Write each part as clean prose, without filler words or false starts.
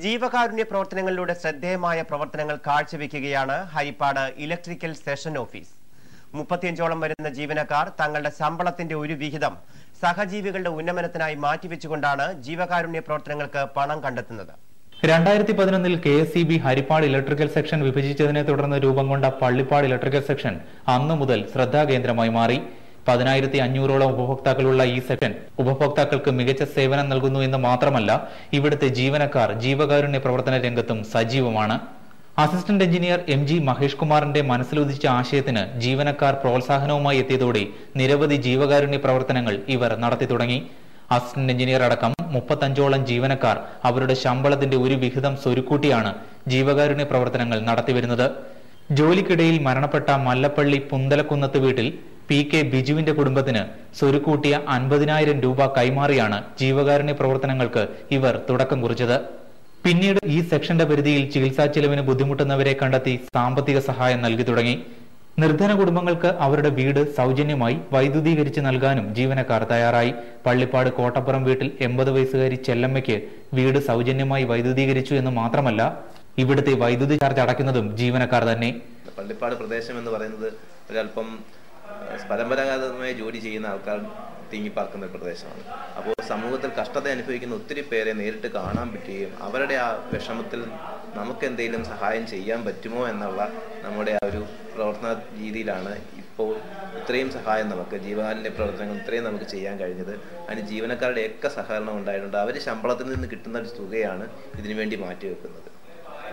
ജീവകാരുണ്യ പ്രവർത്തനങ്ങളിലൂടെ ശ്രദ്ധേയമായ പ്രവർത്തനങ്ങൾ കാഴ്ചവെക്കുകയാണ് ഹരിപ്പാട് ഇലക്ട്രിക്കൽ സെഷൻ ഓഫീസ്. 35ഓളം വരുന്ന ജീവനക്കാർ തങ്ങളുടെ ശമ്പളത്തിന്റെ ഒരു വിഹിതം സഹജീവികളുടെ ഉന്നമനത്തിനായി മാറ്റിവെച്ചുകൊണ്ടാണ് ജീവകാരുണ്യ പ്രവർത്തനങ്ങൾക്ക് പണം കണ്ടെത്തുന്നത്. 2011-ൽ KSEB ഹരിപ്പാട് ഇലക്ട്രിക്കൽ സെക്ഷൻ വിഭജിച്ചതിനെ തുടർന്ന് രൂപം കൊണ്ട പള്ളിപ്പാട് ഇലക്ട്രിക്കൽ സെക്ഷൻ അന്നു മുതൽ ശ്രദ്ധാകേന്ദ്രമായി മാറി. 10,500ഓളം ഉപഭോക്താക്കളുള്ള ഈ സെക്ഷൻ ഉപഭോക്താക്കൾക്ക് മികച്ച സേവനം നൽകുന്നു എന്ന് മാത്രമല്ല, ഇവിടുത്തെ ജീവനക്കാർ ജീവകാരുണ്യ പ്രവർത്തന രംഗത്തും സജീവമാണ്. അസിസ്റ്റന്റ് എഞ്ചിനീയർ MG മഹേഷ് കുമാറിന്റെ മനസ്സിലുദിച്ച ആശയത്തിന് ജീവനക്കാർ പ്രോത്സാഹനവുമായി എത്തിയതോടെ നിരവധി ജീവകാരുണ്യ പ്രവർത്തനങ്ങൾ ഇവർ നടത്തി തുടങ്ങി. അസിസ്റ്റന്റ് എഞ്ചിനീയർ അടക്കം 35ഓളം ജീവനക്കാർ അവരുടെ ശമ്പളത്തിന്റെ ഒരു വിഹിതം സ്വരുക്കൂട്ടിയാണ് ജീവകാരുണ്യ പ്രവർത്തനങ്ങൾ നടത്തിവരുന്നത്. ജോലിക്കിടയിൽ മരണപ്പെട്ട മല്ലപ്പള്ളി പുന്തലക്കുന്നത്ത് വീട്ടിൽ PK ബിജുവിന്റെ കുടുംബത്തിന് സ്വരുക്കൂട്ടിയ 50,000 രൂപ കൈമാറിയാണ് ജീവകാരുണ്യ പ്രവർത്തനങ്ങൾക്ക് ഇവർ തുടക്കം കുറിച്ചത്. പിന്നീട് ഈ സെക്ഷന്റെ പരിധിയിൽ ചികിത്സാ ചെലവിന് ബുദ്ധിമുട്ടുന്നവരെ കണ്ടെത്തി സാമ്പത്തിക സഹായം നൽകി തുടങ്ങി. നിർധന കുടുംബങ്ങൾക്ക് അവരുടെ വീട് സൗജന്യമായി വൈദ്യുതീകരിച്ച് നൽകാനും ജീവനക്കാർ തയ്യാറായി. പള്ളിപ്പാട് കോട്ടപ്പുറം വീട്ടിൽ 80 വയസ്സുകാരി ചെല്ലമ്മയ്ക്ക് വീട് സൗജന്യമായി വൈദ്യുതീകരിച്ചു എന്ന് മാത്രമല്ല, ഇവിടുത്തെ വൈദ്യുതി ചാർജ് അടയ്ക്കുന്നതും ജീവനക്കാർ തന്നെ. പള്ളിപ്പാട് പ്രദേശം എന്ന് പറയുന്നത് ഒരല്പം പരമ്പരാഗതമായി ജോലി ചെയ്യുന്ന ആൾക്കാർ തിങ്ങിപ്പാർക്കുന്ന ഒരു പ്രദേശമാണ്. അപ്പോൾ സമൂഹത്തിൽ കഷ്ടത അനുഭവിക്കുന്ന ഒത്തിരി പേരെ നേരിട്ട് കാണാൻ പറ്റുകയും അവരുടെ ആ വിഷമത്തിൽ നമുക്ക് എന്തെങ്കിലും സഹായം ചെയ്യാൻ പറ്റുമോ എന്നുള്ള നമ്മുടെ ആ ഒരു പ്രവർത്തന രീതിയിലാണ് ഇപ്പോൾ ഇത്രയും സഹായം നമുക്ക് ജീവകാരുണ്യ പ്രവർത്തനങ്ങൾ ഇത്രയും നമുക്ക് ചെയ്യാൻ കഴിഞ്ഞത്. അതിന് ജീവനക്കാരുടെയൊക്കെ സഹകരണം ഉണ്ടായിട്ടുണ്ട്. അവർ ശമ്പളത്തിൽ നിന്ന് കിട്ടുന്ന ഒരു തുകയാണ് ഇതിനുവേണ്ടി മാറ്റിവെക്കുന്നത്.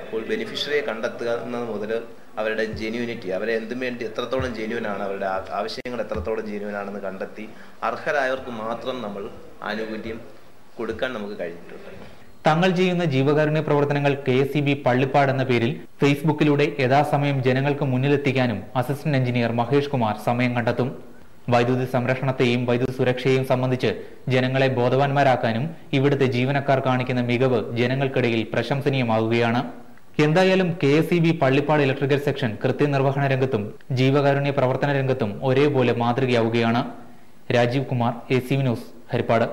അപ്പോൾ ബെനിഫിഷ്യറിയെ കണ്ടെത്തുന്നത് മുതൽ അവരുടെ ജെന്യൂനിറ്റി, അവരെ എന്തും വേണ്ടി എത്രത്തോളം ജെന്യൂനാണ്, അവരുടെ ആവശ്യങ്ങൾ എത്രത്തോളം ജെന്യൂനാണെന്ന് കണ്ടെത്തി അർഹരായവർക്ക് മാത്രം നമ്മൾ ആനുകൂല്യം കൊടുക്കാൻ നമുക്ക് കഴിഞ്ഞിട്ടുണ്ട്. തങ്ങൾ ചെയ്യുന്ന ജീവകാരുണ്യ പ്രവർത്തനങ്ങൾ KSEB പള്ളിപ്പാട് എന്ന പേരിൽ ഫേസ്ബുക്കിലൂടെ യഥാസമയം ജനങ്ങൾക്ക് മുന്നിലെത്തിക്കാനും അസിസ്റ്റന്റ് എഞ്ചിനീയർ മഹേഷ് കുമാർ സമയം കണ്ടെത്തും. വൈദ്യുതി സംരക്ഷണത്തെയും വൈദ്യുതി സുരക്ഷയെയും സംബന്ധിച്ച് ജനങ്ങളെ ബോധവാന്മാരാക്കാനും ഇവിടുത്തെ ജീവനക്കാർ കാണിക്കുന്ന മികവ് ജനങ്ങൾക്കിടയിൽ പ്രശംസനീയമാവുകയാണ്. എന്തായാലും KSEB പള്ളിപ്പാട് ഇലക്ട്രിക്കൽ സെക്ഷൻ കൃത്യനിർവഹണ രംഗത്തും ജീവകാരുണ്യ പ്രവർത്തന രംഗത്തും ഒരേപോലെ മാതൃകയാവുകയാണ്. Rajeev Kumar, ACV news, Haripad.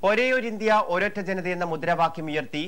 ഒരേയൊരു ഇന്ത്യ ഒരൊറ്റ ജനത എന്ന മുദ്രാവാക്യം ഉയർത്തി